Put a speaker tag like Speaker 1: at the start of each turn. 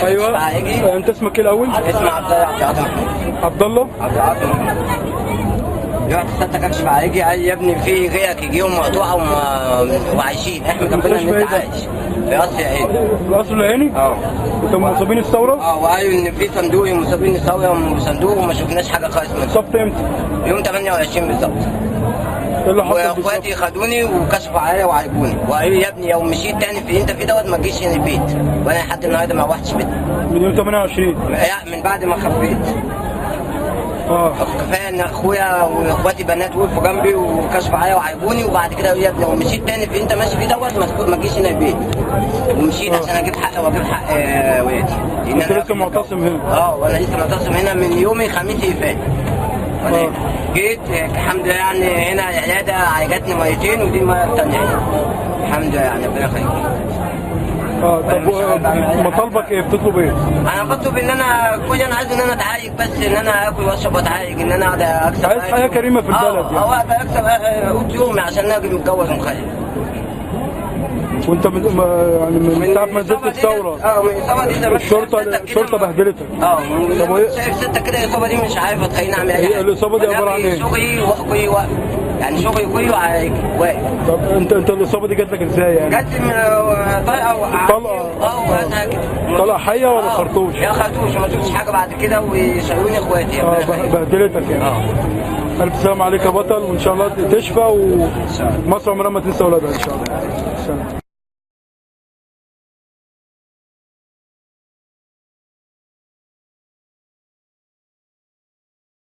Speaker 1: ايوه. انت اسمك ايه الاول؟
Speaker 2: اسمي عبد الله.
Speaker 1: عبد الله.
Speaker 2: يقعد تستنى اكشف عليك يا ابني في غيرك يجيهم مقطوعه وعايشين. احمد ربنا ان انت عايش في قصر العيني.
Speaker 1: في قصر العيني؟
Speaker 2: اه.
Speaker 1: انت مصابين الثوره؟
Speaker 2: وقالوا ان في صندوق مصابين الثوره وصندوق وما شفناش حاجه خالص منه.
Speaker 1: اتصبت امتى؟
Speaker 2: يوم 28 بالظبط.
Speaker 1: ايه اللي حصل بالظبط؟
Speaker 2: واخواتي خدوني وكشفوا عليا وعالجوني وقالوا لي يا ابني لو مشيت تاني في انت في دوت ما تجيش هنا البيت. وانا لحد النهارده ما روحتش بيتي.
Speaker 1: من يوم 28؟
Speaker 2: من بعد ما خبيت. كفايه ان اخويا واخواتي بنات وقفوا جنبي وكشفوا عليا وعيبوني وبعد كده قالوا يا ابني لو مشيت تاني في انت ماشي فيه دوت ما تجيش هنا البيت. ومشيت عشان اجيب حقي واجيب حق ولادي.
Speaker 1: انت لسه معتصم هنا؟
Speaker 2: وانا لسه معتصم هنا من يوم الخميس اللي فات. وانا جيت الحمد لله يعني هنا العياده عالجتني مرتين ودي المره الثانيه الحمد لله يعني ربنا يخليك.
Speaker 1: طب مطالبك ايه؟ بتطلب ايه؟
Speaker 2: انا بطلب ان انا كل انا عايز ان انا اتعالج بس ان انا اكل واشرب واتعالج ان انا اقعد اكسب.
Speaker 1: عايز حياه كريمه في البلد يعني.
Speaker 2: اقدر اكسب قوت يومي عشان اجي متجوز ومخلف.
Speaker 1: وانت يعني من ساعه ما نزلت الثوره الشرطه بهدلتك.
Speaker 2: طب شايف ستة كده الاصابه دي مش عارف تخليني اعمل اي حاجه.
Speaker 1: الاصابه دي عباره عن ايه؟
Speaker 2: شغلي وكل وقت يعني شغلي كله واقف.
Speaker 1: طب انت الاصابه دي جات لك ازاي يعني؟
Speaker 2: جات لي من
Speaker 1: طلقه حيه ولا خرطوش؟
Speaker 2: يا خرطوش ما شفتش حاجه بعد كده وشالوني اخواتي.
Speaker 1: بهدلتك يعني. الف سلام عليك يا بطل وان شاء الله تشفى ومصر عمرها ما تنسى اولادها ان شاء الله.